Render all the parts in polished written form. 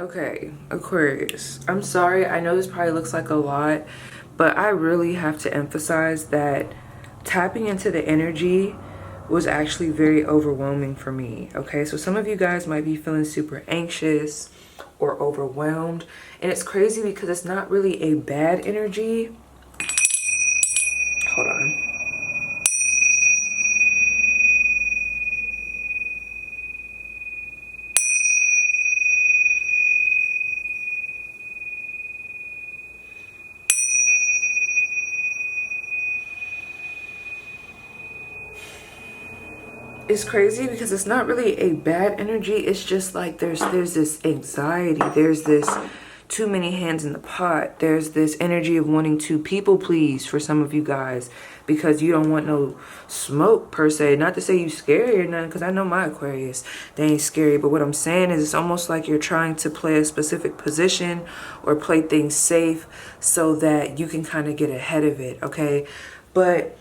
Okay, Aquarius, I'm sorry. I know this probably looks like a lot, but I really have to emphasize that tapping into the energy was actually very overwhelming for me. Okay, so some of you guys might be feeling super anxious or overwhelmed, and it's crazy because it's not really a bad energy. Hold on. It's crazy because it's not really a bad energy. It's just like there's this anxiety. There's this too many hands in the pot. There's this energy of wanting to people please for some of you guys because you don't want no smoke per se. Not to say you scary or nothing, because I know my Aquarius, they ain't scary. But what I'm saying is it's almost like you're trying to play a specific position or play things safe so that you can kind of get ahead of it, okay? But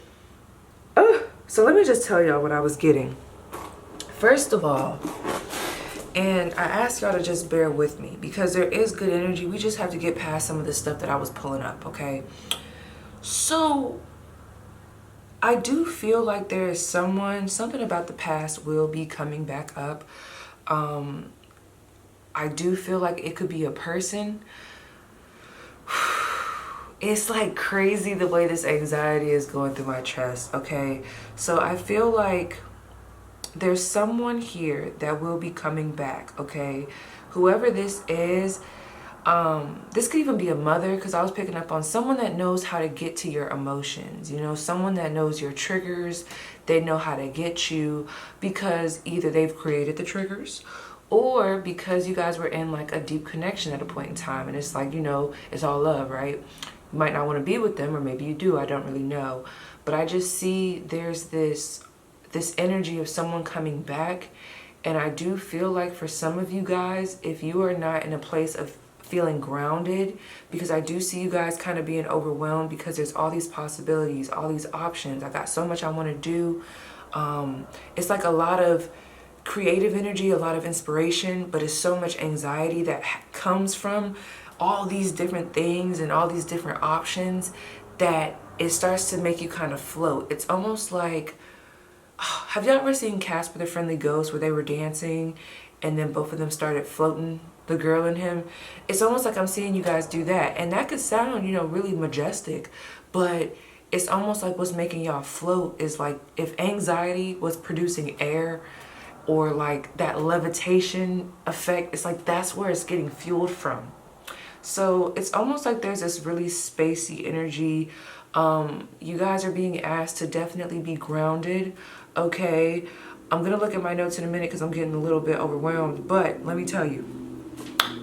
so let me just tell y'all what I was getting. First of all, and I ask y'all to just bear with me because there is good energy. We just have to get past some of the stuff that I was pulling up, okay? So I do feel like there is something about the past will be coming back up. I do feel like it could be a person. It's like crazy the way this anxiety is going through my chest, okay? So I feel like there's someone here that will be coming back, okay? Whoever this is, this could even be a mother, because I was picking up on someone that knows how to get to your emotions, you know, someone that knows your triggers. They know how to get you because either they've created the triggers or because you guys were in like a deep connection at a point in time, and it's like, you know, it's all love, right? You might not want to be with them, or maybe you do, I don't really know. But I just see there's this energy of someone coming back. And I do feel like for some of you guys, if you are not in a place of feeling grounded, because I do see you guys kind of being overwhelmed because there's all these possibilities, all these options. I got so much I want to do. It's like a lot of creative energy, a lot of inspiration, but it's so much anxiety that comes from all these different things and all these different options that it starts to make you kind of float. It's almost like, have y'all ever seen Casper the Friendly Ghost where they were dancing and then both of them started floating, the girl and him? It's almost like I'm seeing you guys do that. And that could sound, you know, really majestic, but it's almost like what's making y'all float is like if anxiety was producing air or like that levitation effect, it's like that's where it's getting fueled from. So it's almost like there's this really spacey energy. You guys are being asked to definitely be grounded, okay? I'm gonna look at my notes in a minute because I'm getting a little bit overwhelmed, but let me tell you,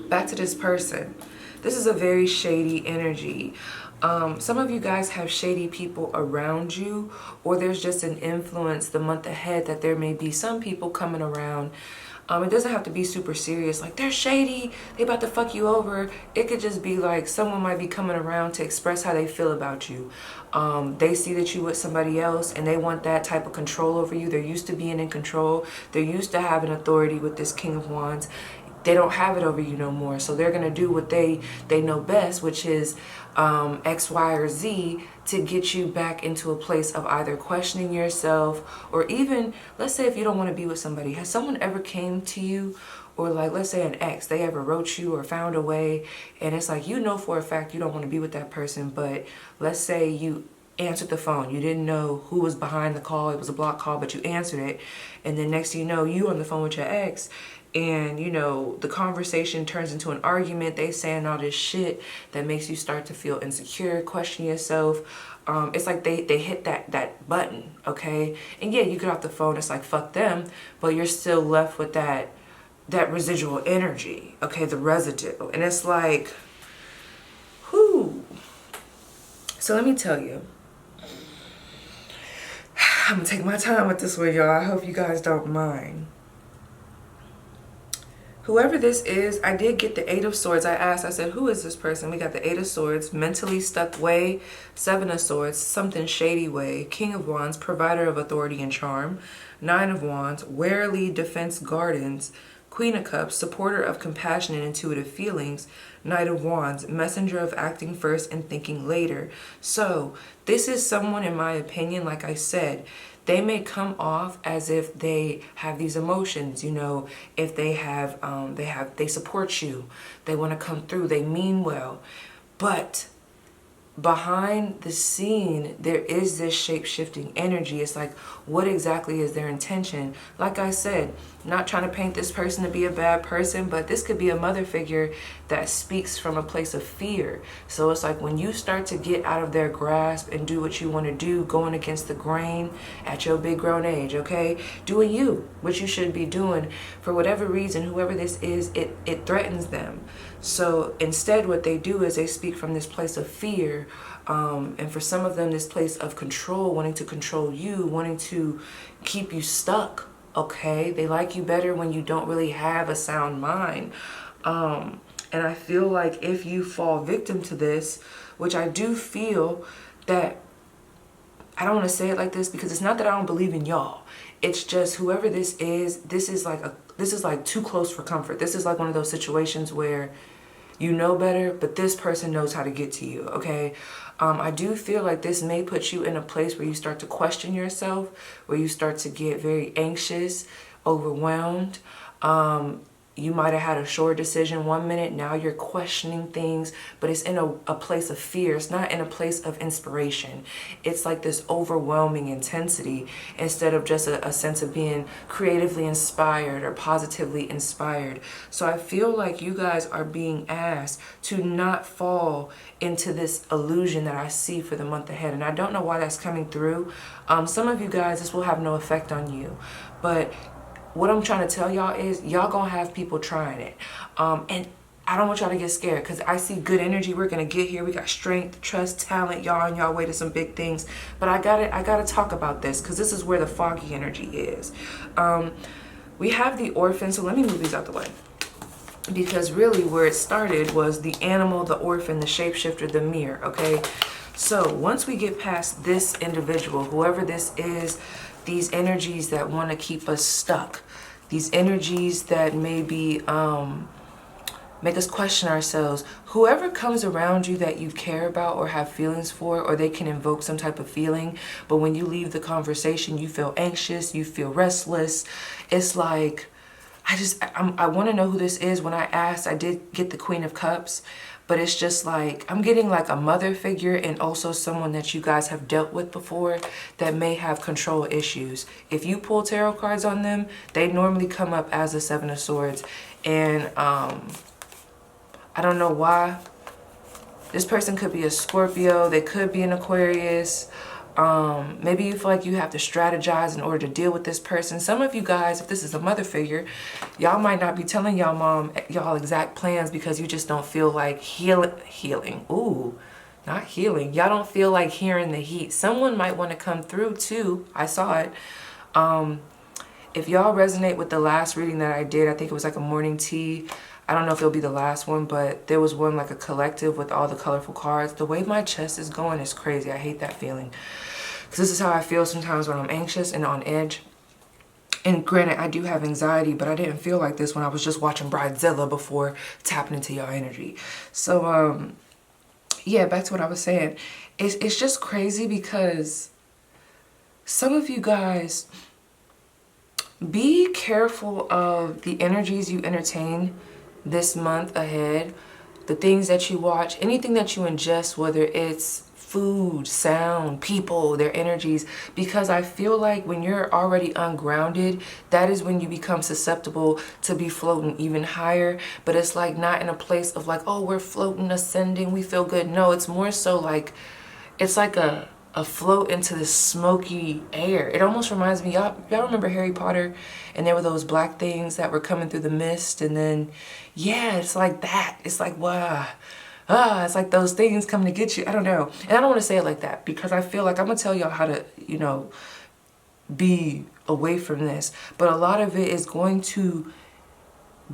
back to this person. This is a very shady energy. Some of you guys have shady people around you, or there's just an influence the month ahead that there may be some people coming around. It doesn't have to be super serious, like they're shady, they about to fuck you over. It could just be like someone might be coming around to express how they feel about you. They see that you with somebody else and they want that type of control over you. They're used to being in control. They're used to having authority with this King of Wands. They don't have it over you no more. So they're gonna do what they know best, which is X, Y, or Z, to get you back into a place of either questioning yourself, or even, let's say if you don't want to be with somebody, has someone ever came to you, or like let's say an ex, they ever wrote you or found a way, and it's like you know for a fact you don't want to be with that person, but let's say you answered the phone, you didn't know who was behind the call, it was a block call, but you answered it, and then next thing you know, you on the phone with your ex, and you know the conversation turns into an argument. They saying all this shit that makes you start to feel insecure, question yourself. It's like they hit that button, okay? And yeah, you get off the phone, it's like fuck them, but you're still left with that residual energy, okay, the residue, and it's like, whoo. So let me tell you, I'm gonna take my time with this one, y'all. I hope you guys don't mind. Whoever this is, I did get the 8 of Swords. I asked, I said, who is this person? We got the 8 of Swords, mentally stuck way, 7 of Swords, something shady way, King of Wands, provider of authority and charm, 9 of Wands, warily defense gardens, Queen of Cups, supporter of compassion and intuitive feelings. Knight of Wands, messenger of acting first and thinking later. So this is someone, in my opinion, like I said, they may come off as if they have these emotions, you know, if they have, they support you, they want to come through, they mean well, but behind the scene, there is this shape-shifting energy. It's like, what exactly is their intention? Like I said, not trying to paint this person to be a bad person, but this could be a mother figure that speaks from a place of fear. So it's like when you start to get out of their grasp and do what you want to do, going against the grain at your big grown age, okay? Doing you, what you should be doing, for whatever reason, whoever this is, it threatens them. So instead what they do is they speak from this place of fear, and for some of them this place of control, wanting to control you, wanting to keep you stuck, okay? They like you better when you don't really have a sound mind. And I feel like if you fall victim to this, which I do feel that, I don't want to say it like this because it's not that I don't believe in y'all. It's just whoever this is like too close for comfort. This is like one of those situations where you know better, but this person knows how to get to you, okay? I do feel like this may put you in a place where you start to question yourself, where you start to get very anxious, overwhelmed. You might have had a short decision one minute, now you're questioning things, but it's in a place of fear. It's not in a place of inspiration. It's like this overwhelming intensity instead of just a sense of being creatively inspired or positively inspired. So I feel like you guys are being asked to not fall into this illusion that I see for the month ahead. And I don't know why that's coming through. Some of you guys, this will have no effect on you, but what I'm trying to tell y'all is y'all gonna have people trying it. And I don't want y'all to get scared because I see good energy. We're gonna get here. We got strength, trust, talent. Y'all on y'all way to some big things. But I gotta talk about this because this is where the foggy energy is. We have the orphan, so let me move these out the way. Because really where it started was the animal, the orphan, the shapeshifter, the mirror, okay? So once we get past this individual, whoever this is, these energies that want to keep us stuck, these energies that maybe make us question ourselves, whoever comes around you that you care about or have feelings for, or they can invoke some type of feeling, but when you leave the conversation, you feel anxious, you feel restless. It's like, I want to know who this is. When I asked, I did get the Queen of Cups, but it's just like, I'm getting like a mother figure and also someone that you guys have dealt with before that may have control issues. If you pull tarot cards on them, they normally come up as a Seven of Swords. And I don't know why. This person could be a Scorpio. They could be an Aquarius. Maybe you feel like you have to strategize in order to deal with this person. Some of you guys, if this is a mother figure, y'all might not be telling y'all mom y'all exact plans because you just don't feel like healing. Ooh, not healing. Y'all don't feel like hearing the heat. Someone might want to come through too. I saw it. If y'all resonate with the last reading that I did, I think it was like a morning tea. I don't know if it'll be the last one, but there was one like a collective with all the colorful cards. The way my chest is going is crazy. I hate that feeling. Because this is how I feel sometimes when I'm anxious and on edge. And granted, I do have anxiety, but I didn't feel like this when I was just watching Bridezilla before tapping into your energy. So, yeah, back to what I was saying. It's just crazy because some of you guys, be careful of the energies you entertain this month ahead, the things that you watch, anything that you ingest, whether it's food, sound, people, their energies, because I feel like when you're already ungrounded, that is when you become susceptible to be floating even higher. But it's like not in a place of like, oh, we're floating, ascending, we feel good. No, it's more so like, it's like a float into this smoky air. It almost reminds me, y'all remember Harry Potter, and there were those black things that were coming through the mist, and then, yeah, it's like that. It's like, wow, it's like those things coming to get you. I don't know. And I don't want to say it like that because I feel like I'm going to tell y'all how to, you know, be away from this. But a lot of it is going to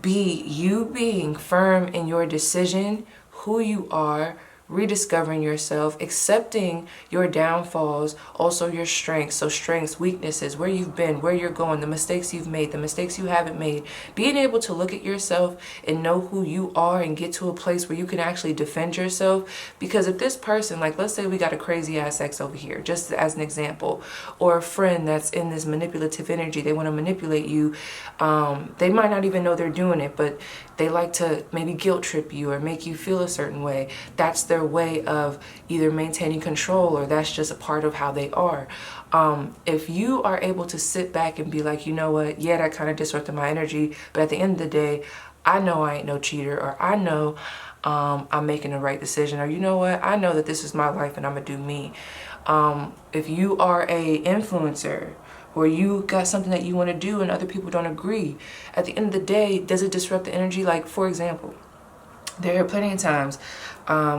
be you being firm in your decision, who you are, rediscovering yourself, accepting your downfalls, also your strengths. So strengths, weaknesses, where you've been, where you're going, the mistakes you've made, the mistakes you haven't made. Being able to look at yourself and know who you are and get to a place where you can actually defend yourself. Because if this person, like let's say we got a crazy ass ex over here, just as an example, or a friend that's in this manipulative energy, they want to manipulate you. They might not even know they're doing it, but they like to maybe guilt trip you or make you feel a certain way. That's their way of either maintaining control, or that's just a part of how they are. If you are able to sit back and be like, you know what, yeah, that kind of disrupted my energy, but at the end of the day, I know I ain't no cheater, or I know I'm making the right decision, or you know what, I know that this is my life and I'm gonna do me. If you are a influencer, or you got something that you want to do and other people don't agree, at the end of the day, does it disrupt the energy? Like, for example, there are plenty of times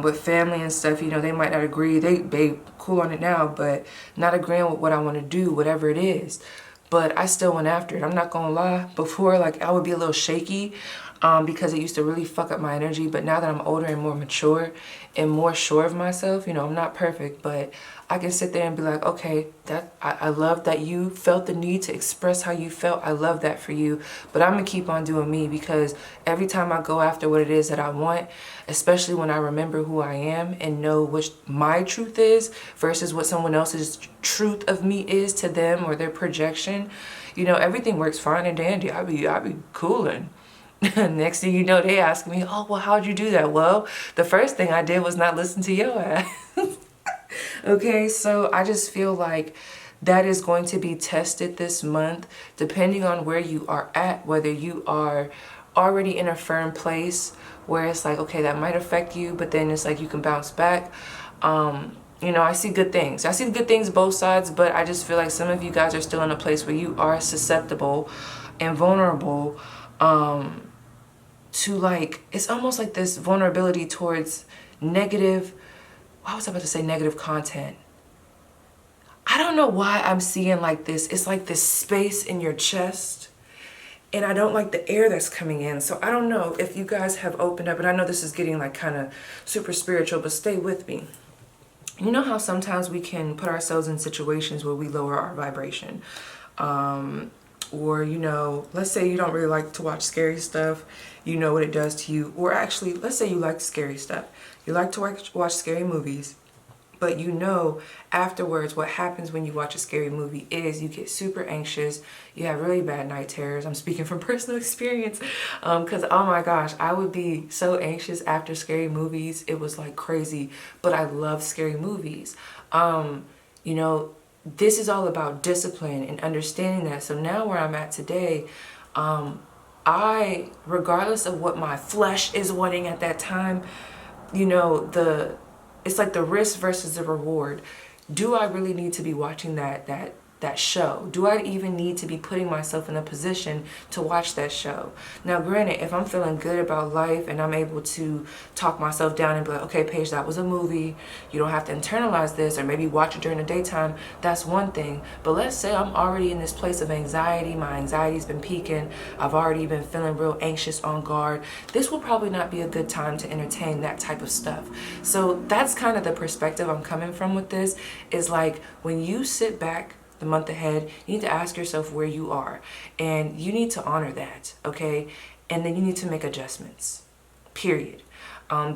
with family and stuff, you know, they might not agree. They cool on it now, but not agreeing with what I want to do, whatever it is. But I still went after it. I'm not going to lie. Before, like, I would be a little shaky because it used to really fuck up my energy. But now that I'm older and more mature and more sure of myself, you know, I'm not perfect, but I can sit there and be like, okay, I love that you felt the need to express how you felt. I love that for you. But I'm going to keep on doing me, because every time I go after what it is that I want, especially when I remember who I am and know what my truth is versus what someone else's truth of me is to them, or their projection, you know, everything works fine and dandy. I be cooling. Next thing you know, they ask me, oh, well, how'd you do that? Well, the first thing I did was not listen to your ass. Okay, so I just feel like that is going to be tested this month, depending on where you are at, whether you are already in a firm place where it's like, okay, that might affect you, but then it's like you can bounce back. You know, I see good things. I see good things both sides, but I just feel like some of you guys are still in a place where you are susceptible and vulnerable to, like, it's almost like this vulnerability towards negative, why was I about to say negative content? I don't know why I'm seeing like this. It's like this space in your chest, and I don't like the air that's coming in. So I don't know if you guys have opened up, and I know this is getting like kind of super spiritual, but stay with me. You know how sometimes we can put ourselves in situations where we lower our vibration. Or, you know, let's say you don't really like to watch scary stuff. You know what it does to you. Or actually, let's say you like scary stuff. You like to watch scary movies. But you know afterwards what happens when you watch a scary movie is you get super anxious. You have really bad night terrors. I'm speaking from personal experience. Because, oh my gosh, I would be so anxious after scary movies. It was like crazy. But I love scary movies. You know, this is all about discipline and understanding that. So now where I'm at today, regardless of what my flesh is wanting at that time, you know, it's like the risk versus the reward. Do I really need to be watching that show? Do I even need to be putting myself in a position to watch that show? Now, granted, if I'm feeling good about life and I'm able to talk myself down and be like, okay, Paige, that was a movie. You don't have to internalize this, or maybe watch it during the daytime. That's one thing. But let's say I'm already in this place of anxiety. My anxiety's been peaking. I've already been feeling real anxious, on guard. This will probably not be a good time to entertain that type of stuff. So that's kind of the perspective I'm coming from with this, is like when you sit back the month ahead, you need to ask yourself where you are, and you need to honor that, okay? And then you need to make adjustments, period.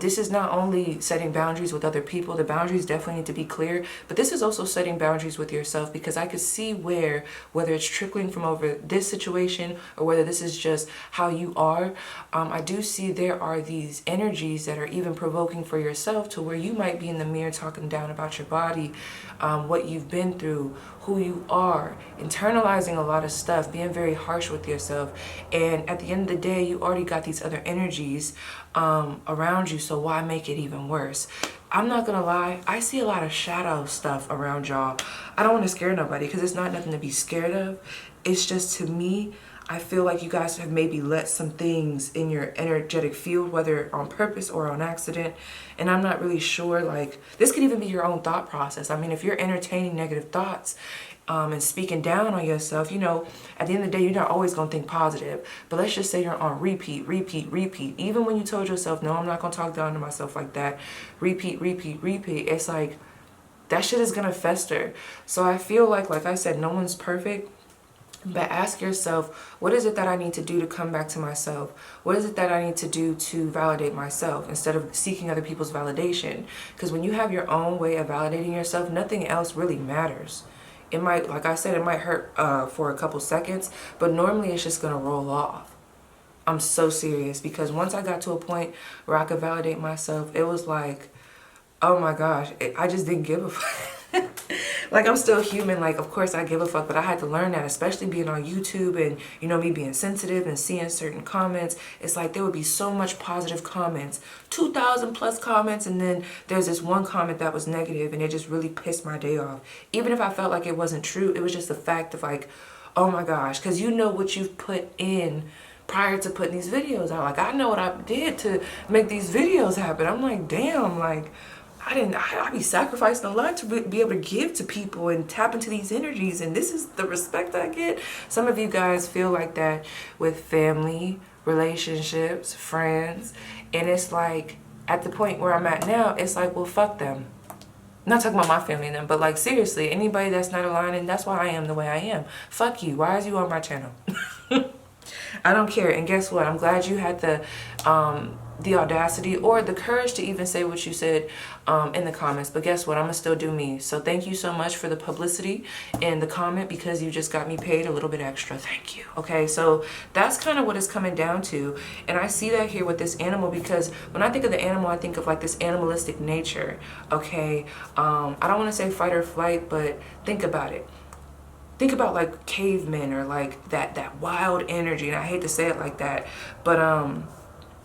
This is not only setting boundaries with other people. The boundaries definitely need to be clear, but this is also setting boundaries with yourself, because I could see whether it's trickling from over this situation or whether this is just how you are. I do see there are these energies that are even provoking for yourself, to where you might be in the mirror talking down about your body, what you've been through, who you are, internalizing a lot of stuff, being very harsh with yourself. And at the end of the day, you already got these other energies around you, so why make it even worse? I'm not gonna lie, I see a lot of shadow stuff around y'all. I don't want to scare nobody, because it's not nothing to be scared of. It's just, to me, I feel like you guys have maybe let some things in your energetic field, whether on purpose or on accident. And I'm not really sure, like, this could even be your own thought process. I mean, if you're entertaining negative thoughts and speaking down on yourself, you know, at the end of the day, you're not always going to think positive. But let's just say you're on repeat. Even when you told yourself, no, I'm not going to talk down to myself like that. Repeat. It's like that shit is going to fester. So I feel like I said, no one's perfect. But ask yourself, what is it that I need to do to come back to myself? What is it that I need to do to validate myself instead of seeking other people's validation? Because when you have your own way of validating yourself, nothing else really matters. It might, like I said, it might hurt for a couple seconds, but normally it's just going to roll off. I'm so serious, because once I got to a point where I could validate myself, it was like, oh my gosh, I just didn't give a fuck. Like, I'm still human. Like, of course I give a fuck, but I had to learn that, especially being on YouTube and, you know, me being sensitive and seeing certain comments. It's like there would be so much positive comments, 2,000 plus comments, and then there's this one comment that was negative, and it just really pissed my day off. Even if I felt like it wasn't true, it was just the fact of like, oh my gosh, because you know what you've put in prior to putting these videos out. Like, I know what I did to make these videos happen. I'm like, damn, like, I be sacrificing a lot to be able to give to people and tap into these energies, and this is the respect I get. Some of you guys feel like that with family, relationships, friends, and it's like, at the point where I'm at now, it's like, well, fuck them. I'm not talking about my family and them, but like, seriously, anybody that's not aligning, that's why I am the way I am. Fuck you. Why is you on my channel? I don't care. And guess what? I'm glad you had the audacity or the courage to even say what you said in the comments. But guess what? I'm gonna still do me. So thank you so much for the publicity in the comment, because you just got me paid a little bit extra. Thank you. Okay, so that's kind of what it's coming down to. And I see that here with this animal, because when I think of the animal, I think of like this animalistic nature. Okay, I don't want to say fight or flight, but think about it. Think about like cavemen, or like that wild energy. And I hate to say it like that, but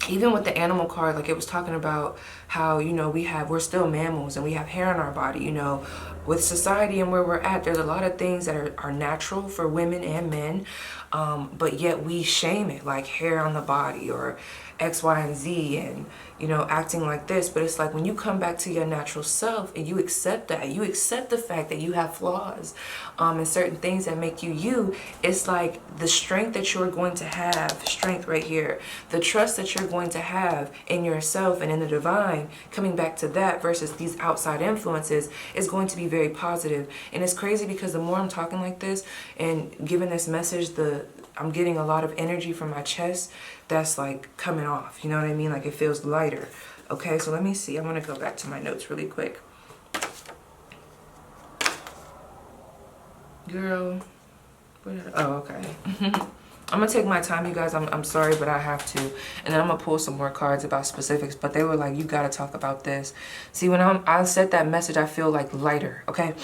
even with the animal card, like it was talking about how, you know, we're still mammals and we have hair on our body. You know, with society and where we're at, there's a lot of things that are natural for women and men, but yet we shame it, like hair on the body or X, Y, and Z, and, you know, acting like this. But it's like when you come back to your natural self and you accept that, you accept the fact that you have flaws and certain things that make you you, it's like the strength that you're going to have, strength right here, the trust that you're going to have in yourself and in the divine, coming back to that versus these outside influences, is going to be very positive. And it's crazy because the more I'm talking like this and giving this message, I'm getting a lot of energy from my chest that's like coming off. You know what I mean? Like it feels lighter. Okay, so let me see. I'm going to go back to my notes really quick. Girl. Oh, okay. I'm going to take my time, you guys. I'm sorry, but I have to. And then I'm going to pull some more cards about specifics. But they were like, you got to talk about this. See, when I said that message, I feel like lighter. Okay.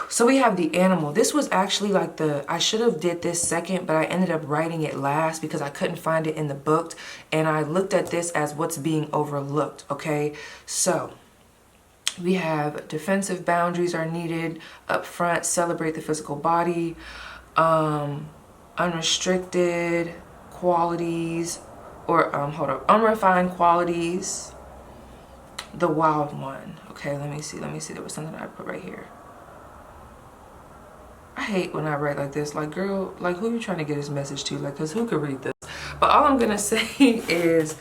So we have the animal. This was actually like I should have did this second, but I ended up writing it last because I couldn't find it in the book. And I looked at this as what's being overlooked. Okay. So we have defensive boundaries are needed up front, celebrate the physical body, unrestricted qualities, or unrefined qualities, the wild one. Okay, let me see. There was something I put right here. I hate when I write like this. Like, girl, like, who are you trying to get this message to? Like, because who could read this? But all I'm going to say is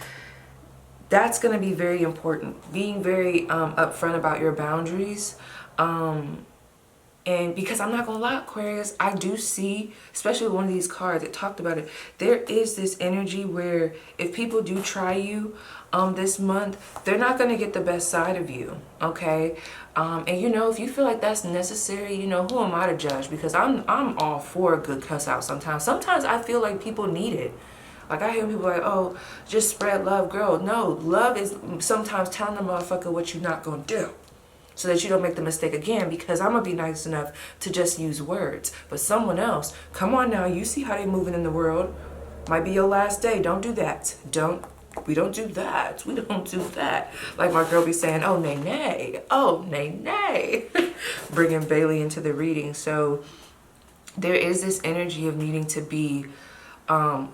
that's going to be very important. Being very upfront about your boundaries. And because I'm not going to lie, Aquarius, I do see, especially with one of these cards that talked about it, there is this energy where if people do try you this month, they're not going to get the best side of you, okay? And, you know, if you feel like that's necessary, you know, who am I to judge? Because I'm all for a good cuss out sometimes. Sometimes I feel like people need it. Like, I hear people like, oh, just spread love. Girl, no, love is sometimes telling the motherfucker what you're not going to do, so that you don't make the mistake again, because I'm going to be nice enough to just use words. But someone else, come on now, you see how they moving in the world. Might be your last day. Don't do that. We don't do that. We don't do that. Like my girl be saying, oh, nay, nay. Oh, nay, nay. Bringing Bailey into the reading. So there is this energy of needing to be, I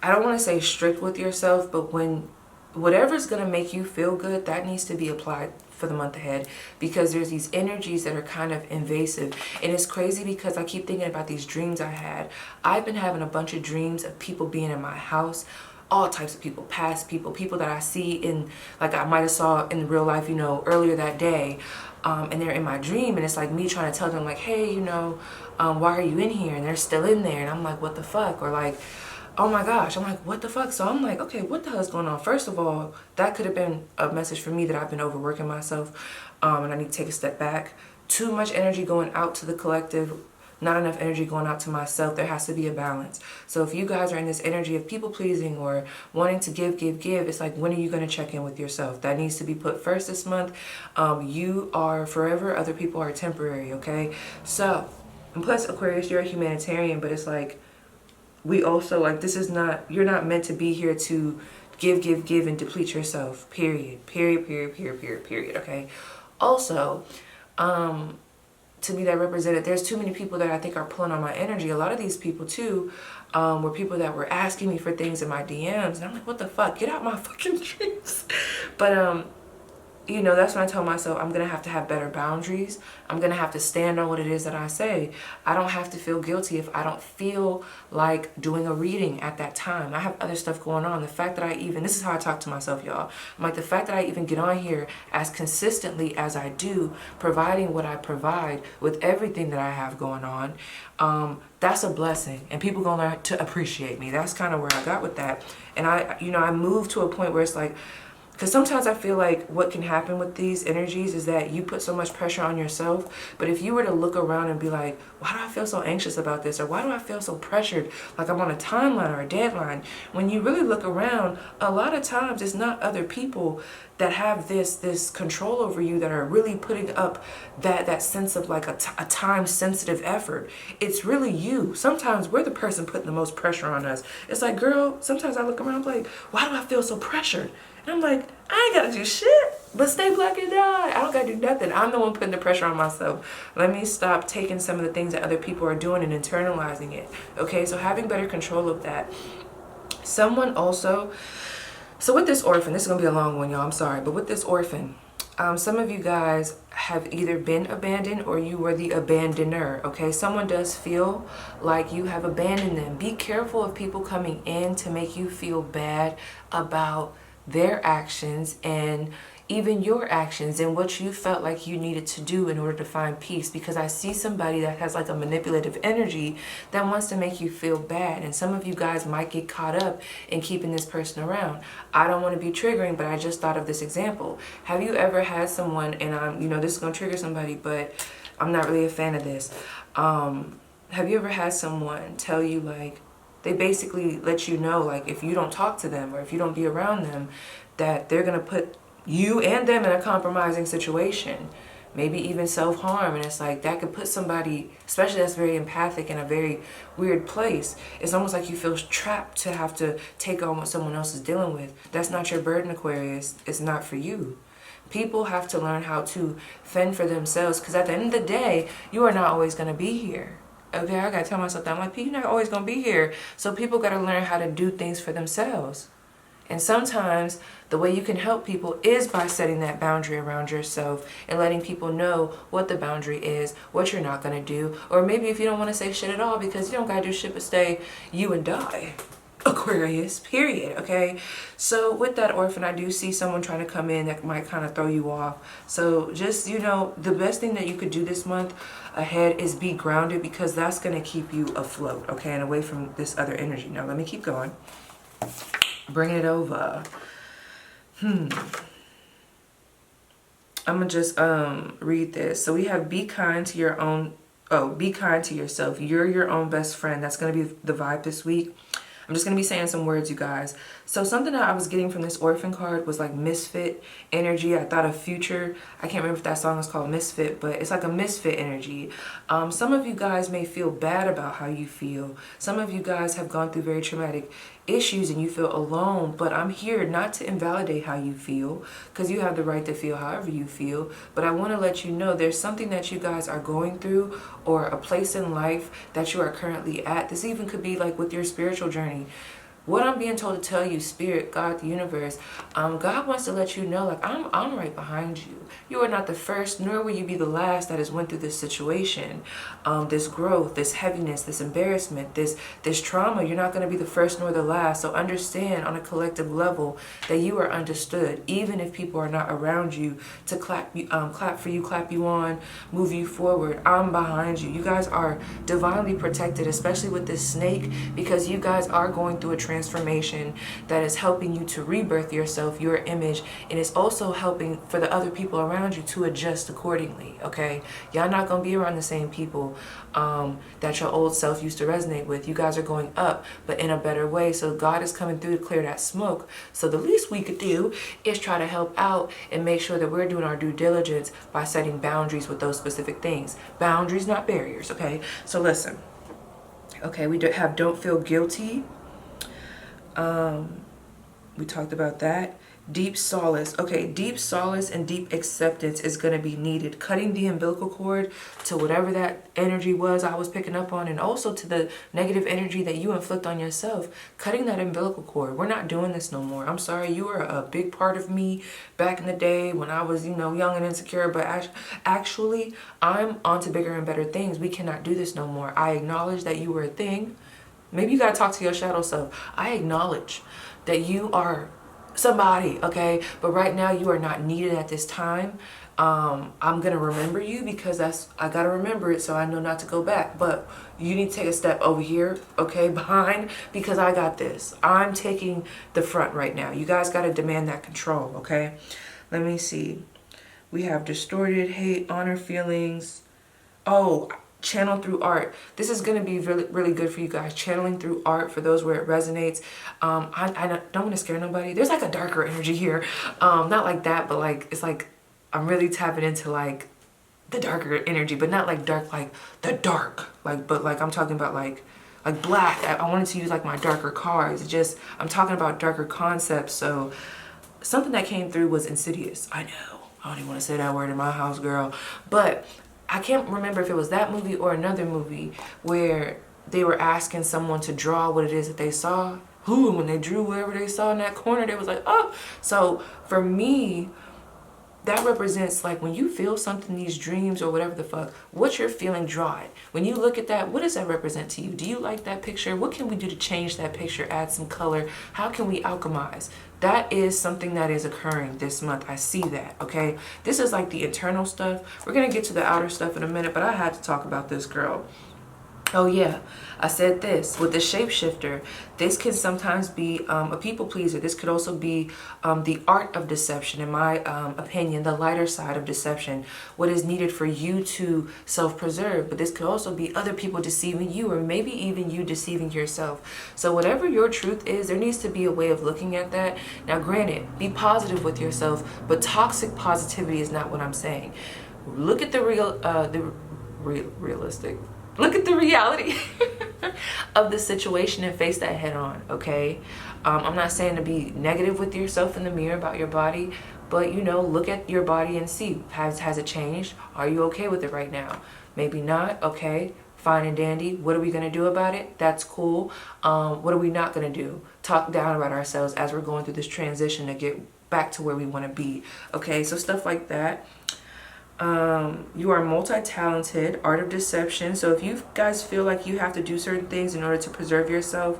don't want to say strict with yourself, but when whatever's going to make you feel good, that needs to be applied for the month ahead, because there's these energies that are kind of invasive. And it's crazy because I keep thinking about these dreams I had. I've been having a bunch of dreams of people being in my house, all types of people, past people, people that I see in, like I might have saw in real life, you know, earlier that day. And they're in my dream, and it's like me trying to tell them like, hey, you know, why are you in here? And they're still in there, and I'm like, what the fuck? Or like, oh my gosh, I'm like, what the fuck? So I'm like, okay, what the hell is going on? First of all, that could have been a message for me that I've been overworking myself, and I need to take a step back. Too much energy going out to the collective, not enough energy going out to myself. There has to be a balance. So if you guys are in this energy of people pleasing or wanting to give, it's like, when are you going to check in with yourself? That needs to be put first this month. You are forever, other people are temporary, okay? So, and plus, Aquarius, you're a humanitarian, but it's like, we also, like, this is not, you're not meant to be here to give and deplete yourself, period, okay? Also, to me, that represented, there's too many people that I think are pulling on my energy. A lot of these people too were people that were asking me for things in my DMs, and I'm like, what the fuck, get out my fucking dreams. But you know, that's when I tell myself I'm going to have better boundaries. I'm going to have to stand on what it is that I say. I don't have to feel guilty if I don't feel like doing a reading at that time. I have other stuff going on. The fact that this is how I talk to myself, y'all. I'm like, the fact that I even get on here as consistently as I do, providing what I provide with everything that I have going on, that's a blessing. And people going to learn to appreciate me. That's kind of where I got with that. And I moved to a point where it's like, because sometimes I feel like what can happen with these energies is that you put so much pressure on yourself. But if you were to look around and be like, why do I feel so anxious about this? Or why do I feel so pressured? Like I'm on a timeline or a deadline. When you really look around, a lot of times it's not other people that have this control over you that are really putting up that sense of like a time sensitive effort. It's really you. Sometimes we're the person putting the most pressure on us. It's like, girl, sometimes I look around like, why do I feel so pressured? And I'm like, I ain't gotta do shit but stay black and die. I don't gotta do nothing. I'm the one putting the pressure on myself. Let me stop taking some of the things that other people are doing and internalizing it. Okay, so having better control of that. Someone also, so with this orphan, this is gonna be a long one, y'all, I'm sorry, but with this orphan, some of you guys have either been abandoned or you were the abandoner, okay? Someone does feel like you have abandoned them. Be careful of people coming in to make you feel bad about their actions and even your actions and what you felt like you needed to do in order to find peace, because I see somebody that has like a manipulative energy that wants to make you feel bad, and some of you guys might get caught up in keeping this person around. I don't want to be triggering, but I just thought of this example. Have you ever had someone, and this is going to trigger somebody, but I'm not really a fan of this. Have you ever had someone tell you, like, they basically let you know, like, if you don't talk to them or if you don't be around them, that they're going to put you and them in a compromising situation, maybe even self-harm. And it's like, that could put somebody, especially that's very empathic, in a very weird place. It's almost like you feel trapped to have to take on what someone else is dealing with. That's not your burden, Aquarius. It's not for you. People have to learn how to fend for themselves, because at the end of the day, you are not always going to be here. Okay, I gotta tell myself that. I'm like, you're not always gonna be here. So people gotta learn how to do things for themselves. And sometimes the way you can help people is by setting that boundary around yourself and letting people know what the boundary is, what you're not gonna do. Or maybe if you don't wanna say shit at all, because you don't gotta do shit but stay you and die. Aquarius, period, okay? So with that orphan, I do see someone trying to come in that might kind of throw you off. So just, the best thing that you could do this month ahead is be grounded, because that's going to keep you afloat, okay, and away from this other energy. Now, let me keep going. Bring it over. I'm going to just read this. So we have be kind to your own, be kind to yourself. You're your own best friend. That's going to be the vibe this week. I'm just going to be saying some words, you guys. So something that I was getting from this orphan card was like misfit energy. I thought of Future. I can't remember if that song is called Misfit, but it's like a misfit energy. Some of you guys may feel bad about how you feel. Some of you guys have gone through very traumatic issues and you feel alone, but I'm here not to invalidate how you feel, because you have the right to feel however you feel, but I want to let you know there's something that you guys are going through, or a place in life that you are currently at. This even could be like with your spiritual journey, what I'm being told to tell you, Spirit, God, the universe, God wants to let you know, like, I'm right behind you. You are not the first, nor will you be the last that has went through this situation, this growth, this heaviness, this embarrassment, this trauma. You're not going to be the first nor the last. So understand on a collective level that you are understood, even if people are not around you to clap for you, clap you on, move you forward. I'm behind you. You guys are divinely protected, especially with this snake, because you guys are going through a transformation that is helping you to rebirth yourself, your image, and it's also helping for the other people around you to adjust accordingly. Okay, y'all not gonna be around the same people that your old self used to resonate with. You guys are going up, but in a better way. So God is coming through to clear that smoke. So the least we could do is try to help out and make sure that we're doing our due diligence by setting boundaries with those specific things. Boundaries, not barriers. Okay, so listen. Okay, we have don't feel guilty. We talked about that. Deep solace. Okay, deep solace and deep acceptance is going to be needed. Cutting the umbilical cord to whatever that energy was I was picking up on, and also to the negative energy that you inflict on yourself. Cutting that umbilical cord. We're not doing this no more. I'm sorry, you were a big part of me back in the day when I was, young and insecure, but actually, I'm on to bigger and better things. We cannot do this no more. I acknowledge that you were a thing. Maybe you got to talk to your shadow self. I acknowledge that you are somebody, okay, but right now you are not needed at this time. I'm gonna remember you because I gotta remember it so I know not to go back, but you need to take a step over here, okay, behind, because I got this. I'm taking the front right now. You guys got to demand that control, okay? Let me see. We have distorted, hate, honor feelings. Oh, channel through art. This is going to be really, really good for you guys. Channeling through art for those where it resonates. I don't want to scare nobody. There's like a darker energy here. Not like that, but like, it's like I'm really tapping into like the darker energy, but not like dark, like the dark, like, but like I'm talking about like black. I wanted to use like my darker cards. It's just, I'm talking about darker concepts. So something that came through was insidious. I know. I don't even want to say that word in my house, girl. But I can't remember if it was that movie or another movie where they were asking someone to draw what it is that they saw. Who, when they drew whatever they saw in that corner, they was like, oh. So for me, that represents like when you feel something, these dreams or whatever the fuck, what you're feeling, draw it. When you look at that, what does that represent to you? Do you like that picture? What can we do to change that picture, add some color? How can we alchemize? That is something that is occurring this month. I see that, okay? This is like the internal stuff. We're going to get to the outer stuff in a minute, but I had to talk about this, girl. Oh yeah, I said this with the shapeshifter. This can sometimes be a people pleaser. This could also be the art of deception, in my opinion, the lighter side of deception. What is needed for you to self-preserve, but this could also be other people deceiving you, or maybe even you deceiving yourself. So whatever your truth is, there needs to be a way of looking at that. Now, granted, be positive with yourself, but toxic positivity is not what I'm saying. Look at the realistic. Look at the reality of the situation and face that head on, okay? I'm not saying to be negative with yourself in the mirror about your body, but, look at your body and see, has it changed? Are you okay with it right now? Maybe not, okay, fine and dandy. What are we going to do about it? That's cool. What are we not going to do? Talk down about ourselves as we're going through this transition to get back to where we want to be, okay? So stuff like that. You are multi-talented, art of deception. So if you guys feel like you have to do certain things in order to preserve yourself,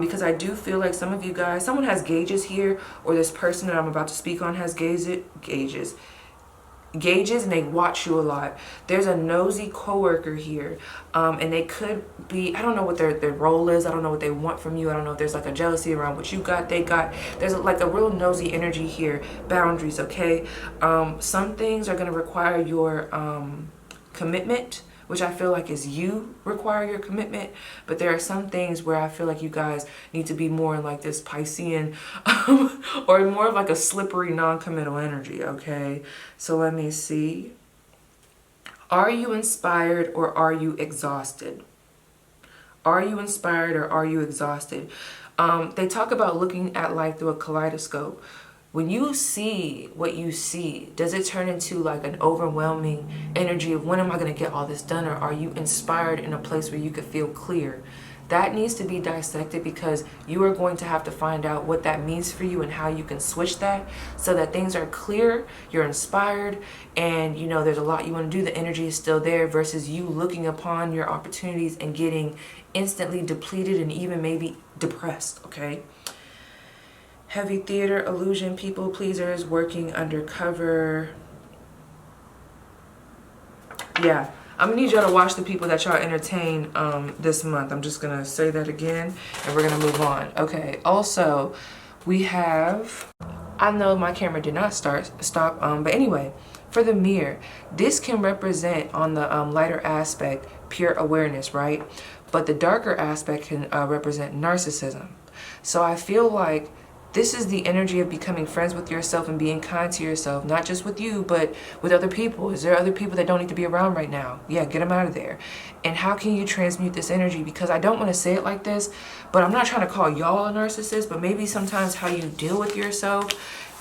because I do feel like some of you guys, someone has gauges here, or this person that I'm about to speak on has gauges, and they watch you a lot. There's a nosy coworker here, and they could be, I don't know what their role is. I don't know what they want from you. I don't know if there's like a jealousy around what you got, they got. There's like a real nosy energy here. Boundaries, okay? Some things are going to require your commitment, which I feel like is you require your commitment. But there are some things where I feel like you guys need to be more in like this Piscean or more of like a slippery non-committal energy, okay? So let me see. Are you inspired or are you exhausted? Are you inspired or are you exhausted? They talk about looking at life through a kaleidoscope. When you see what you see, does it turn into like an overwhelming energy of when am I going to get all this done? Or are you inspired in a place where you could feel clear? that needs to be dissected, because you are going to have to find out what that means for you and how you can switch that so that things are clear, you're inspired, and you know there's a lot you want to do. The energy is still there versus you looking upon your opportunities and getting instantly depleted and even maybe depressed, okay? Heavy theater, illusion, people pleasers, working undercover. Yeah, I'm gonna need y'all to watch the people that y'all entertain this month. I'm just gonna say that again and we're gonna move on. Okay, also we have, I know my camera did not stop, but anyway, for the mirror, this can represent on the lighter aspect pure awareness, right? But the darker aspect can represent narcissism. So I feel like this is the energy of becoming friends with yourself and being kind to yourself, not just with you, but with other people. Is there other people that don't need to be around right now? Yeah, get them out of there. And how can you transmute this energy? Because I don't want to say it like this, but I'm not trying to call y'all a narcissist, but maybe sometimes how you deal with yourself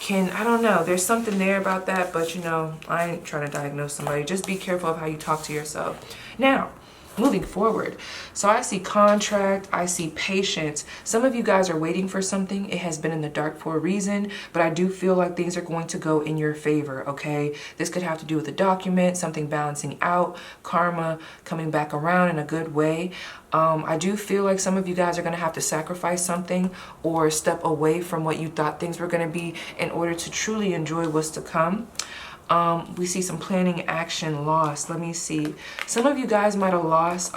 can, I don't know, there's something there about that, but you know, I ain't trying to diagnose somebody. Just be careful of how you talk to yourself. Now, moving forward, so I see contract, I see patience. Some of you guys are waiting for something. It has been in the dark for a reason, but I do feel like things are going to go in your favor, okay? This could have to do with a document, something balancing out, karma coming back around in a good way. I do feel like some of you guys are going to have to sacrifice something or step away from what you thought things were going to be in order to truly enjoy what's to come. We see some planning, action, loss. Let me see. Some of you guys might have lost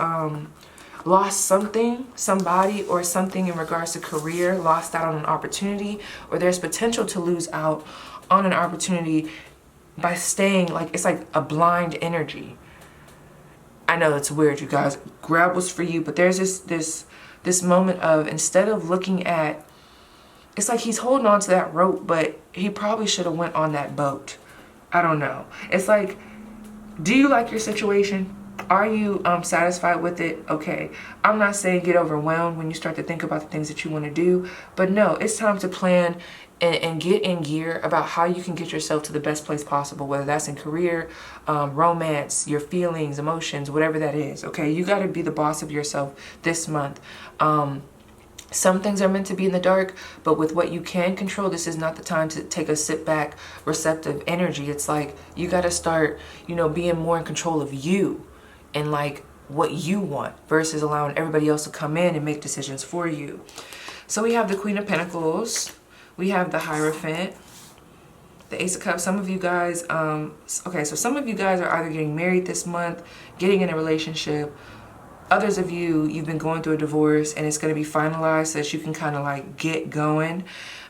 something, somebody or something in regards to career, lost out on an opportunity, or there's potential to lose out on an opportunity by staying, like, it's like a blind energy. I know it's weird, you guys. Grab what's for you, but there's this moment of, instead of looking at, it's like he's holding on to that rope, but he probably should have went on that boat. I don't know. It's like, do you like your situation? Are you satisfied with it? Okay. I'm not saying get overwhelmed when you start to think about the things that you want to do, but no, it's time to plan and get in gear about how you can get yourself to the best place possible, whether that's in career, romance, your feelings, emotions, whatever that is. Okay. You got to be the boss of yourself this month. Some things are meant to be in the dark, but with what you can control, this is not the time to take a sit back, receptive energy. It's like you got to start, you know, being more in control of you and like what you want versus allowing everybody else to come in and make decisions for you. So we have the Queen of Pentacles. We have the Hierophant, the Ace of Cups. Some of you guys, okay, so some of you guys are either getting married this month, getting in a relationship. Others of you, you've been going through a divorce and it's going to be finalized so that you can kind of like get going.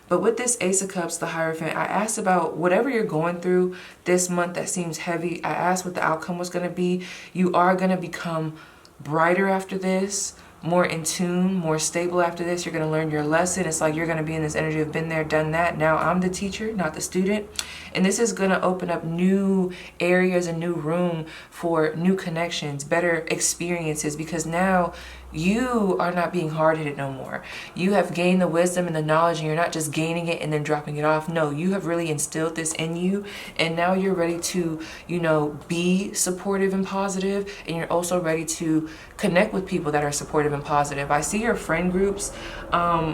But with this Ace of Cups, the Hierophant, I asked about whatever you're going through this month that seems heavy. I asked what the outcome was going to be. You are going to become brighter after this, more in tune, more stable after this. You're going to learn your lesson. It's like you're going to be in this energy of been there, done that. Now I'm the teacher, not the student. And this is going to open up new areas, a new room for new connections, better experiences, because now you are not being hard-headed no more. You have gained the wisdom and the knowledge, and you're not just gaining it and then dropping it off. No, you have really instilled this in you, and now you're ready to, you know, be supportive and positive, and you're also ready to connect with people that are supportive and positive. I see your friend groups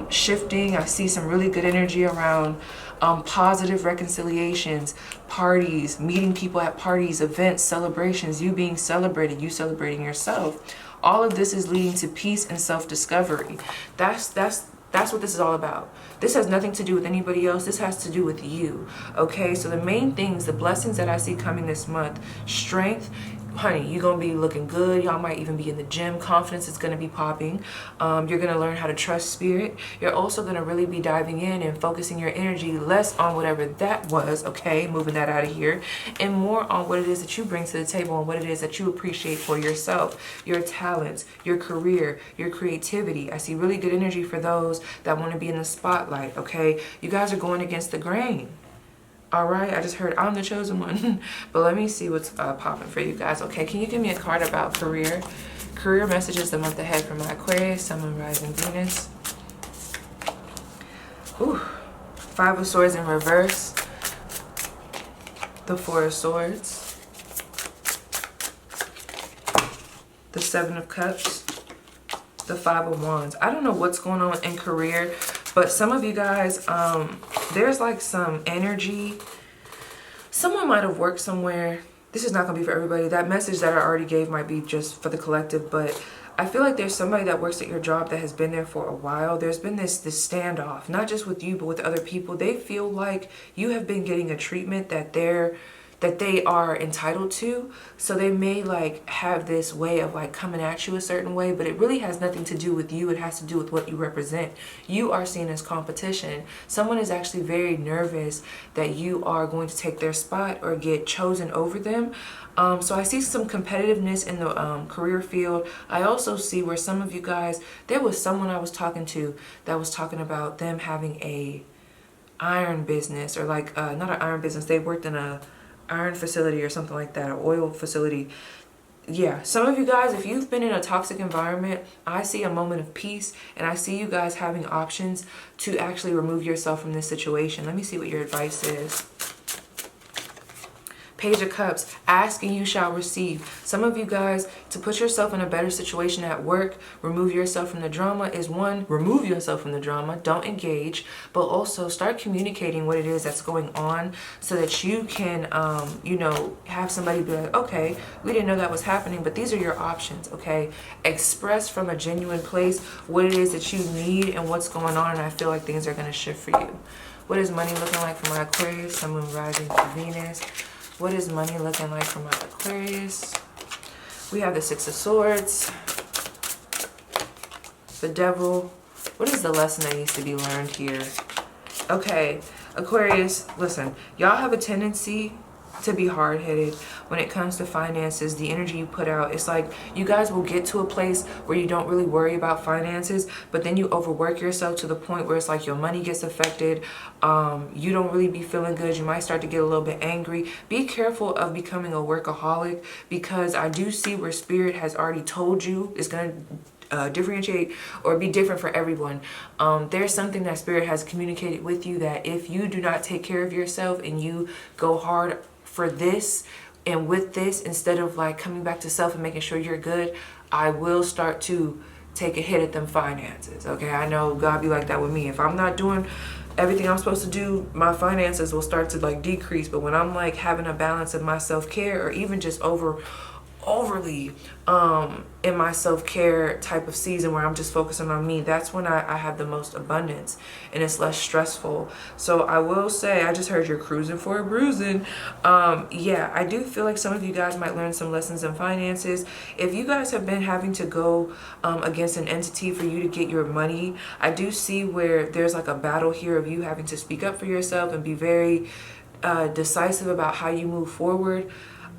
shifting. I see some really good energy around positive reconciliations, parties, meeting people at parties, events, celebrations, you being celebrated, you celebrating yourself. All of this is leading to peace and self-discovery. That's what this is all about. This has nothing to do with anybody else. This has to do with you. Okay, so the main things, the blessings that I see coming this month: strength. Honey, you're going to be looking good. Y'all might even be in the gym. Confidence is going to be popping. You're going to learn how to trust spirit. You're also going to really be diving in and focusing your energy less on whatever that was, okay, moving that out of here, and more on what it is that you bring to the table and what it is that you appreciate for yourself, your talents, your career, your creativity. I see really good energy for those that want to be in the spotlight, okay? You guys are going against the grain. All right, I just heard I'm the chosen one. But let me see what's popping for you guys. Okay, can you give me a card about career? Career messages the month ahead for my Aquarius, Sun, Moon, Rising, Venus. Ooh, Five of Swords in reverse. The Four of Swords. The Seven of Cups. the Five of Wands. I don't know what's going on in career, but some of you guys, there's like some energy. Someone might have worked somewhere. This is not going to be for everybody. That message that I already gave might be just for the collective, but I feel like there's somebody that works at your job that has been there for a while. There's been this standoff, not just with you, but with other people. They feel like you have been getting a treatment that they are entitled to. So they may like have this way of like coming at you a certain way, but it really has nothing to do with you. It has to do with what you represent. You are seen as competition. Someone is actually very nervous that you are going to take their spot or get chosen over them. So I see some competitiveness in the career field. I also see where some of you guys, there was someone I was talking to that was talking about them having a iron business, or like not an iron business. They worked in a iron facility or something like that, or oil facility. Yeah, some of you guys, if you've been in a toxic environment, I see a moment of peace, and I see you guys having options to actually remove yourself from this situation. Let me see what your advice is. Page of Cups, ask and you shall receive. Some of you guys, to put yourself in a better situation at work, remove yourself from the drama is one, remove yourself from the drama, don't engage, but also start communicating what it is that's going on so that you can, you know, have somebody be like, okay, we didn't know that was happening, but these are your options, okay? Express from a genuine place what it is that you need and what's going on, and I feel like things are going to shift for you. What is money looking like for my Aquarius, Sun, Moon, Rising for Venus? What is money looking like for my Aquarius? We have the Six of Swords, the Devil. What is the lesson that needs to be learned here? Okay, Aquarius, listen, y'all have a tendency to be hard-headed when it comes to finances. The energy you put out, it's like you guys will get to a place where you don't really worry about finances, but then you overwork yourself to the point where it's like your money gets affected. You don't really be feeling good. You might start to get a little bit angry. Be careful of becoming a workaholic, because I do see where Spirit has already told you it's going to differentiate or be different for everyone. There's something that Spirit has communicated with you, that if you do not take care of yourself and you go hard for this and with this, instead of like coming back to self and making sure you're good, I will start to take a hit at them finances. Okay, I know God be like that with me. If I'm not doing everything I'm supposed to do, my finances will start to like decrease. But when I'm like having a balance of my self-care, or even just overly in my self-care type of season where I'm just focusing on me, that's when I have the most abundance and it's less stressful. So I will say, I just heard you're cruising for a bruising. Yeah, I do feel like some of you guys might learn some lessons in finances. If you guys have been having to go against an entity for you to get your money, I do see where there's like a battle here of you having to speak up for yourself and be very decisive about how you move forward.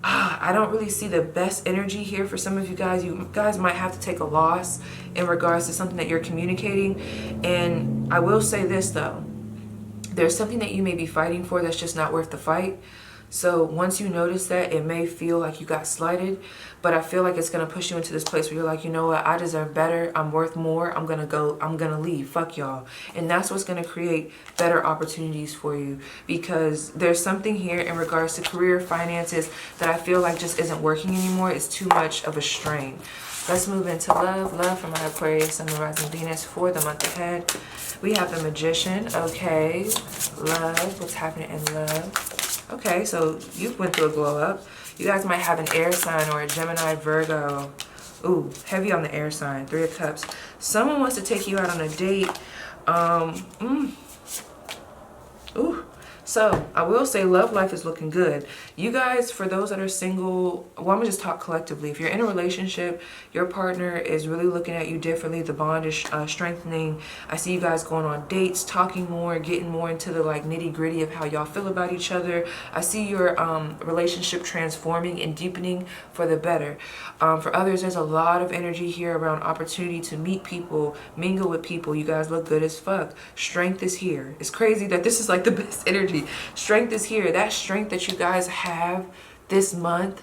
I don't really see the best energy here for some of you guys. You guys might have to take a loss in regards to something that you're communicating. And I will say this though, there's something that you may be fighting for that's just not worth the fight. So once you notice that, it may feel like you got slighted, but I feel like it's going to push you into this place where you're like, you know what, I deserve better, I'm worth more, I'm going to leave, fuck y'all. And that's what's going to create better opportunities for you, because there's something here in regards to career, finances, that I feel like just isn't working anymore. It's too much of a strain. Let's move into love. Love from my Aquarius, Sun, Moon, Rising, Venus for the month ahead. We have the Magician. Okay, love, what's happening in love? Okay, so you went through a glow up. You guys might have an air sign or a Gemini, Virgo. Ooh, heavy on the air sign. Three of Cups. Someone wants to take you out on a date. Ooh. So I will say love life is looking good. You guys, for those that are single, well, I'm gonna just talk collectively. If you're in a relationship, your partner is really looking at you differently. The bond is strengthening. I see you guys going on dates, talking more, getting more into the like nitty gritty of how y'all feel about each other. I see your relationship transforming and deepening for the better. For others, there's a lot of energy here around opportunity to meet people, mingle with people. You guys look good as fuck. Strength is here. It's crazy that this is like the best energy. Strength is here. That strength that you guys have this month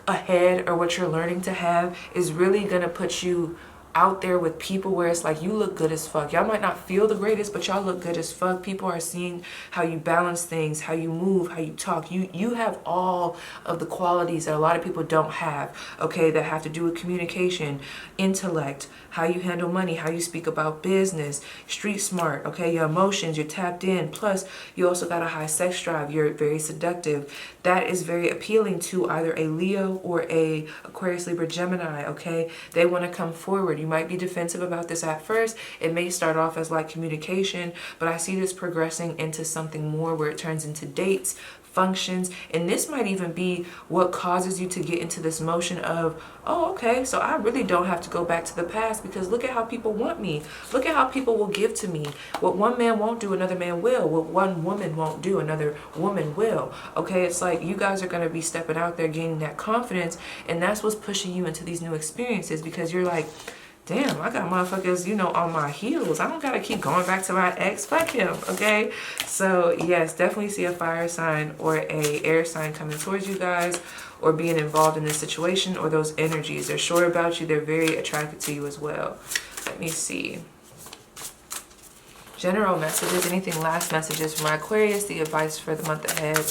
ahead, or what you're learning to have, is really going to put you out there with people where it's like you look good as fuck. Y'all might not feel the greatest, but y'all look good as fuck. People are seeing how you balance things, how you move, how you talk. You have all of the qualities that a lot of people don't have, okay, that have to do with communication, intellect, how you handle money, how you speak about business, street smart, okay, your emotions, you're tapped in. Plus, you also got a high sex drive. You're very seductive. That is very appealing to either a Leo or a Aquarius, Libra, Gemini, okay? They want to come forward. You might be defensive about this at first. It may start off as like communication, but I see this progressing into something more where it turns into dates, functions, and this might even be what causes you to get into this motion of, oh, okay, so I really don't have to go back to the past because look at how people want me. Look at how people will give to me. What one man won't do, another man will. What one woman won't do, another woman will. Okay, it's like you guys are going to be stepping out there, gaining that confidence, and that's what's pushing you into these new experiences because you're like, damn, I got motherfuckers, you know, on my heels. I don't gotta keep going back to my ex. Fuck him, okay? So yes, definitely see a fire sign or a air sign coming towards you guys or being involved in this situation or those energies. They're sure about you. They're very attracted to you as well. Let me see. General messages, anything last messages for my Aquarius, the advice for the month ahead.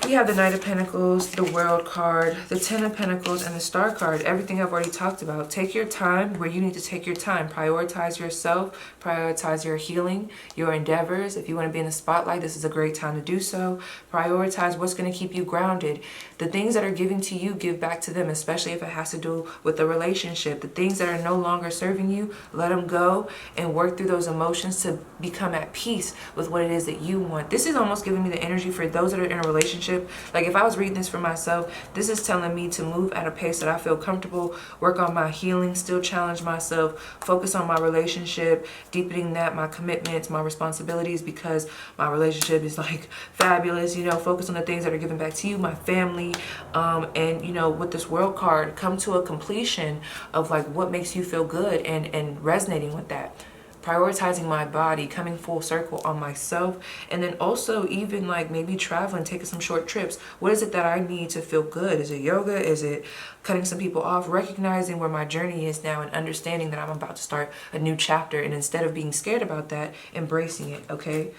We have the Knight of Pentacles, the World card, the Ten of Pentacles, and the Star card. Everything I've already talked about. Take your time where you need to take your time. Prioritize yourself. Prioritize your healing, your endeavors. If you want to be in the spotlight, this is a great time to do so. Prioritize what's going to keep you grounded. The things that are giving to you, give back to them, especially if it has to do with a relationship. The things that are no longer serving you, let them go and work through those emotions to become at peace with what it is that you want. This is almost giving me the energy for those that are in a relationship. Like if I was reading this for myself, this is telling me to move at a pace that I feel comfortable, work on my healing, still challenge myself, focus on my relationship, deepening that, my commitments, my responsibilities, because my relationship is like fabulous, you know, focus on the things that are given back to you, my family, and you know, with this World card, come to a completion of like what makes you feel good and resonating with that. Prioritizing my body, coming full circle on myself, and then also even like maybe traveling, taking some short trips. What is it that I need to feel good? Is it yoga? Is it cutting some people off? Recognizing where my journey is now and understanding that I'm about to start a new chapter, and instead of being scared about that, embracing it, okay?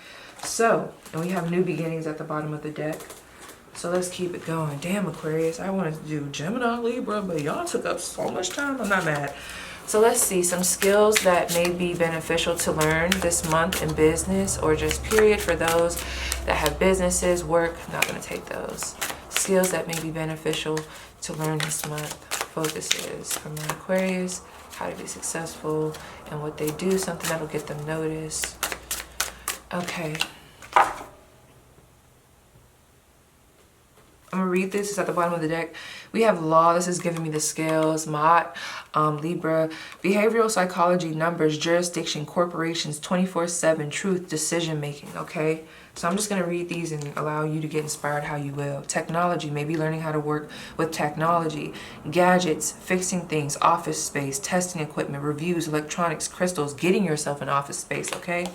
So, and we have new beginnings at the bottom of the deck. So let's keep it going. Damn, Aquarius, I wanted to do Gemini, Libra, but y'all took up so much time. I'm not mad. So let's see some skills that may be beneficial to learn this month in business or just period for those that have businesses, work. Not going to take those. Skills that may be beneficial to learn this month. Focuses for my Aquarius, how to be successful and what they do, something that'll get them noticed. Okay. I'm going to read this. It's at the bottom of the deck. We have law. This is giving me the scales. Ma'at, Libra. Behavioral psychology, numbers, jurisdiction, corporations, 24/7, truth, decision making. Okay. So I'm just going to read these and allow you to get inspired how you will. Technology, maybe learning how to work with technology. Gadgets, fixing things, office space, testing equipment, reviews, electronics, crystals, getting yourself an office space. Okay.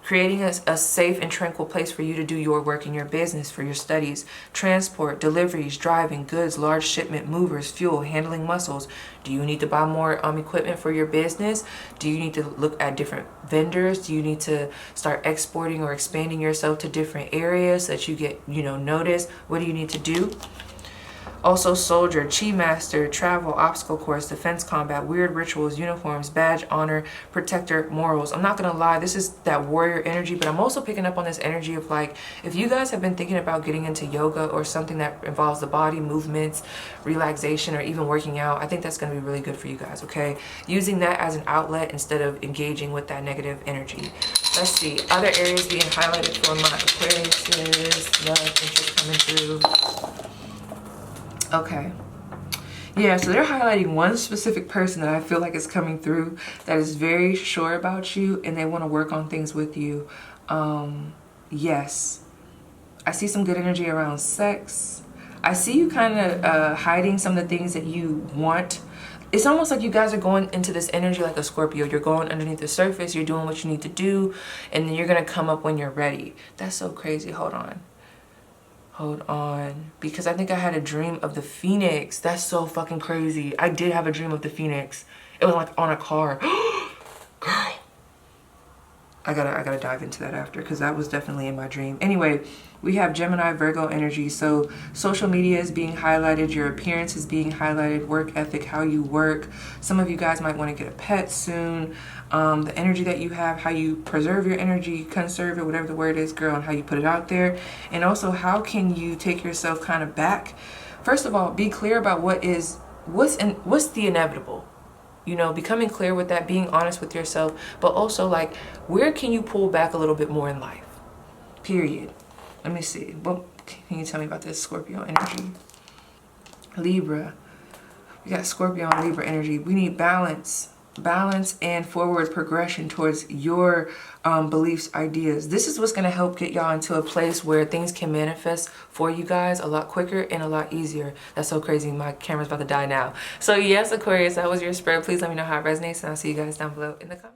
Creating a safe and tranquil place for you to do your work in your business, for your studies, transport, deliveries, driving, goods, large shipment, movers, fuel, handling muscles. Do you need to buy more equipment for your business? Do you need to look at different vendors? Do you need to start exporting or expanding yourself to different areas so that you get, you know, noticed? What do you need to do? Also soldier, chi master, travel, obstacle course, defense combat, weird rituals, uniforms, badge, honor, protector, morals. I'm not going to lie, this is that warrior energy, but I'm also picking up on this energy of like, if you guys have been thinking about getting into yoga or something that involves the body, movements, relaxation, or even working out, I think that's going to be really good for you guys, okay? Using that as an outlet instead of engaging with that negative energy. Let's see, other areas being highlighted for my Aquarius, love, interest coming through. Okay. Yeah, so they're highlighting one specific person that I feel like is coming through that is very sure about you and they want to work on things with you. Yes. I see some good energy around sex. I see you kind of hiding some of the things that you want. It's almost like you guys are going into this energy like a Scorpio. You're going underneath the surface. You're doing what you need to do. And then you're going to come up when you're ready. That's so crazy. Hold on. Hold on, because I think I had a dream of the Phoenix. That's so fucking crazy. I did have a dream of the Phoenix. It was like on a car. Girl, I gotta dive into that after, because that was definitely in my dream. Anyway, we have Gemini, Virgo energy. So social media is being highlighted, your appearance is being highlighted, work ethic, how you work. Some of you guys might want to get a pet soon. The energy that you have, how you preserve your energy, conserve it, whatever the word is, girl, and how you put it out there. And also, how can you take yourself kind of back? First of all, be clear about what's the inevitable. You know, becoming clear with that, being honest with yourself, but also like, where can you pull back a little bit more in life? Period. Let me see. What can you tell me about this Scorpio energy? Libra. We got Scorpio and Libra energy. We need balance. Balance and forward progression towards your beliefs, ideas. This is what's going to help get y'all into a place where things can manifest for you guys a lot quicker and a lot easier. That's so crazy. My camera's about to die now. So yes, Aquarius, that was your spread. Please let me know how it resonates, and I'll see you guys down below in the comments.